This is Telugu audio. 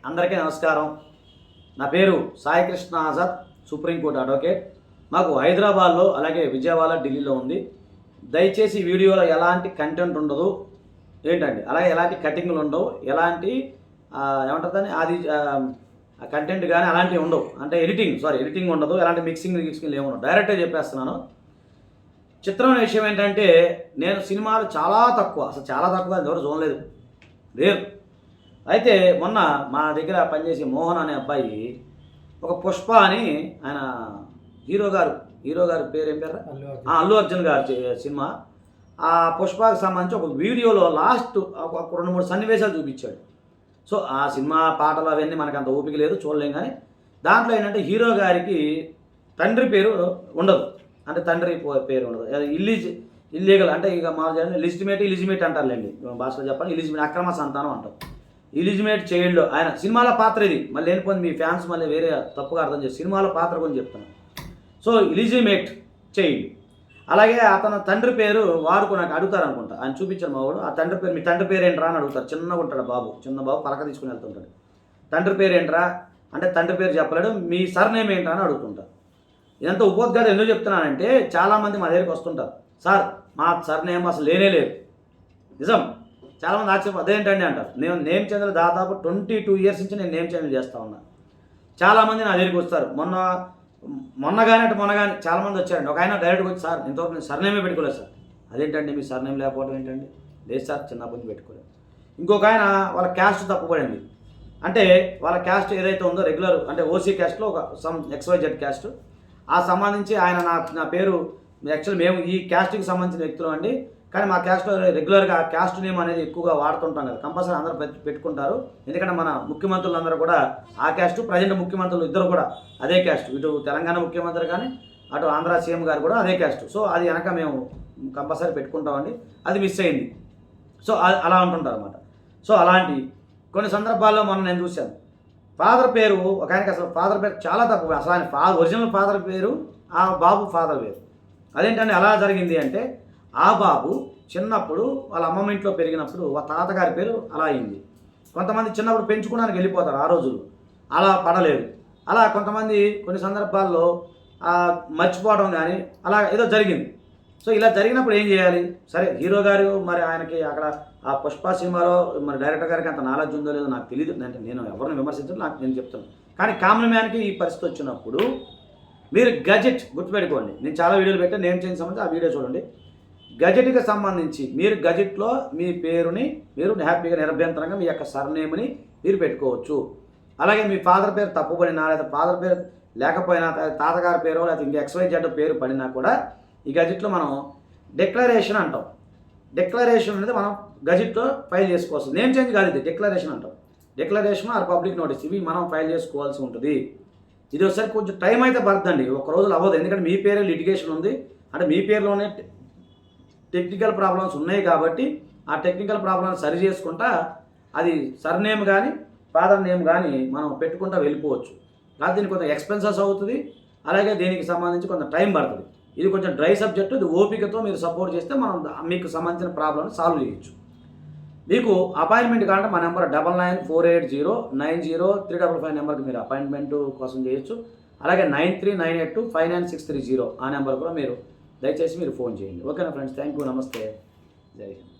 అందరికీ నమస్కారం. నా పేరు సాయి కృష్ణ ఆజాద్, సుప్రీంకోర్టు అడ్వకేట్. మాకు హైదరాబాద్లో అలాగే విజయవాడ, ఢిల్లీలో ఉంది. దయచేసి ఈ వీడియోలో ఎలాంటి కంటెంట్ ఉండదు ఏంటండి, అలాగే ఎలాంటి కటింగ్లు ఉండవు, ఎలాంటి ఏమంటుందని అది కంటెంట్ కానీ అలాంటివి ఉండవు. అంటే ఎడిటింగ్ ఉండదు, ఎలాంటి మిక్సింగ్ ఏముండవు. డైరెక్ట్గా చెప్పేస్తున్నాను. చిత్రమైన విషయం ఏంటంటే, నేను సినిమాలు చాలా తక్కువ, అసలు చాలా తక్కువ, ఎవరు చూడలేదు, రేరు. అయితే మొన్న మా దగ్గర పనిచేసే మోహన్ అనే అబ్బాయి ఒక పుష్ప అని ఆయన హీరో గారు పేరు ఏం పేరు, అల్లు అర్జున్ గారి సినిమా. ఆ పుష్పకి సంబంధించి ఒక వీడియోలో లాస్ట్ ఒక 2-3 సన్నివేశాలు చూపించాడు. సో ఆ సినిమా పాటలు అవన్నీ మనకు అంత ఓపిక లేదు, చూడలేం. కానీ దాంట్లో ఏంటంటే హీరో గారికి తండ్రి పేరు ఉండదు, అంటే తండ్రి పేరు ఉండదు. ఇల్లీగల్ అంటే ఇక మా ఇలిజిమేట్ అంటారులేండి భాషలో చెప్పాలి. ఇలిజిమేట్ అక్రమ సంతానం అంటారు. ఇలిజిమేట్ చైల్డ్ ఆయన సినిమాల పాత్ర ఇది. మళ్ళీ లేనిపోయింది మీ ఫ్యాన్స్ మళ్ళీ వేరే తప్పుగా అర్థం చేసి సినిమాల పాత్ర గురించి చెప్తాను. So illegitimate child. అలాగే అతను తండ్రి పేరు వాడుకో నాకు అడుగుతారు అనుకుంటా, ఆయన చూపించారు మా వాడు. ఆ తండ్రి పేరు, మీ తండ్రి పేరు ఏంట్రా అని అడుగుతారు. చిన్నగా ఉంటాడు చిన్న బాబు పలక తీసుకుని వెళ్తుంటాడు. తండ్రి పేరు ఏంట్రా అంటే తండ్రి పేరు చెప్పలేడు. మీ సర్నేమ్ ఏంట్రా అని అడుగుతుంటారు. ఇదంతా ఉపోద్ఘాతం ఎందుకు చెప్తున్నానంటే, చాలామంది మా దగ్గరికి వస్తుంటారు, సార్ మా సర్నేమ్ అసలు లేనే లేదు. నిజం, చాలామంది ఆశ్చర్యం అదేంటండి అంటారు. నేను నేమ్ చేంజ్ దాదాపు 22 ఇయర్స్ నుంచి నేను నేమ్ చేంజ్ చేస్తూ ఉన్నాను. చాలామంది నా దగ్గరికి వస్తారు. మొన్న కానీ చాలామంది వచ్చారండి. ఒక ఆయన డైరెక్ట్గా వచ్చి, సార్ ఇంతవరకు నేను సర్నేమే పెట్టుకోలేదు సార్. అదేంటండి మీ సర్నేమ్ లేకపోవడం ఏంటండి? లేదు సార్, చిన్నప్పటి నుంచి పెట్టుకోలేదు. ఇంకొక ఆయన వాళ్ళ క్యాస్ట్ తప్పుపడింది. అంటే వాళ్ళ క్యాస్ట్ ఏదైతే ఉందో రెగ్యులర్ అంటే ఓసీ క్యాస్ట్లో ఒక XYZ క్యాస్ట్, ఆ సంబంధించి ఆయన నా పేరు యాక్చువల్ మేము ఈ క్యాస్ట్కి సంబంధించిన వ్యక్తులు అండి, కానీ మా క్యాస్ట్లో రెగ్యులర్గా క్యాస్ట్ నేమ్ అనేది ఎక్కువగా వాడుతుంటాం కదా, కంపల్సరీ అందరూ పెట్టుకుంటారు. ఎందుకంటే మన ముఖ్యమంత్రులందరూ కూడా ఆ క్యాస్ట్, ప్రజెంట్ ముఖ్యమంత్రులు ఇద్దరు కూడా అదే క్యాస్ట్. ఇటు తెలంగాణ ముఖ్యమంత్రి కానీ అటు ఆంధ్ర సీఎం గారు కూడా అదే క్యాస్ట్. సో అది వెనక మేము కంపల్సరీ పెట్టుకుంటామండి. అది మిస్ అయింది. సో అలా ఉంటుంటారు అన్నమాట. సో అలాంటి కొన్ని సందర్భాల్లో మనం నేను చూశాను. ఫాదర్ పేరు ఒక ఆయనకి అసలు ఫాదర్ పేరు చాలా తక్కువ. అసలు ఆయన ఒరిజినల్ ఫాదర్ పేరు, ఆ బాబు ఫాదర్ పేరు. అదేంటంటే ఎలా జరిగింది అంటే, ఆ బాబు చిన్నప్పుడు వాళ్ళ అమ్మమ్మ ఇంట్లో పెరిగినప్పుడు వాళ్ళ తాతగారి పేరు అలా అయింది. కొంతమంది చిన్నప్పుడు పెంచుకోవడానికి వెళ్ళిపోతారు ఆ రోజుల్లో, అలా పడలేదు. అలా కొంతమంది కొన్ని సందర్భాల్లో మర్చిపోవడం కానీ అలా ఏదో జరిగింది. సో ఇలా జరిగినప్పుడు ఏం చేయాలి? సరే హీరో గారు మరి ఆయనకి అక్కడ ఆ పుష్ప సినిమాలో మరి డైరెక్టర్ గారికి అంత నాలెడ్జ్ ఉందో లేదో నాకు తెలియదు. అంటే నేను ఎవరిని విమర్శించడం, నేను చెప్తాను. కానీ కామన్ మ్యాన్కి ఈ పరిస్థితి వచ్చినప్పుడు మీరు గజెట్ గుర్తుపెట్టుకోండి. నేను చాలా వీడియోలు పెట్టాను, నేమ్ చేంజ్ సంబంధించి ఆ వీడియో చూడండి. గజెట్కి సంబంధించి మీరు గజెట్లో మీ పేరుని మీరు హ్యాపీగా నిరభ్యంతరంగా మీ యొక్క సర్నేమ్ని మీరు పెట్టుకోవచ్చు. అలాగే మీ ఫాదర్ పేరు తప్పుపడినా లేదా ఫాదర్ పేరు లేకపోయినా తాతగారి పేరు లేదా ఇంకా XYZ పేరు పడినా కూడా ఈ గజెట్లో మనం డిక్లరేషన్ అంటాం. డిక్లరేషన్ అనేది మనం గజెట్లో ఫైల్ చేసుకోవచ్చు. నేమ్ చేంజ్ కాదు, ఇది డిక్లరేషన్ అంటాం. డిక్లరేషన్ ఆర్ పబ్లిక్ నోటీస్ ఇవి మనం ఫైల్ చేసుకోవాల్సి ఉంటుంది. ఇది ఒకసారి కొంచెం టైం అయితే పడుతుందండి, ఒక రోజులు అవ్వదు. ఎందుకంటే మీ పేరే లిటిగేషన్ ఉంది, అంటే మీ పేరులోనే టెక్నికల్ ప్రాబ్లమ్స్ ఉన్నాయి కాబట్టి ఆ టెక్నికల్ ప్రాబ్లమ్స్ సరి చేసుకుంటా అది సర్నేమ్ కానీ ఫాదర్ నేమ్ కానీ మనం పెట్టుకుంటా వెళ్ళిపోవచ్చు. కాదు దీనికి కొంత ఎక్స్పెన్సెస్ అవుతుంది, అలాగే దీనికి సంబంధించి కొంత టైం పడుతుంది. ఇది కొంచెం డ్రై సబ్జెక్టు, ఇది ఓపికతో మీరు సపోర్ట్ చేస్తే మనం మీకు సంబంధించిన ప్రాబ్లమ్ని సాల్వ్ చేయొచ్చు. మీకు అపాయింట్మెంట్ కావాలంటే మా నెంబర్ 9948090355 నెంబర్కి మీరు అపాయింట్మెంట్ కోసం చేయొచ్చు. అలాగే 9398259630 ఆ నెంబర్ కూడా మీరు దయచేసి మీరు ఫోన్ చేయండి. ఓకేనా ఫ్రెండ్స్, థ్యాంక్ యూ, నమస్తే, జై హింద్.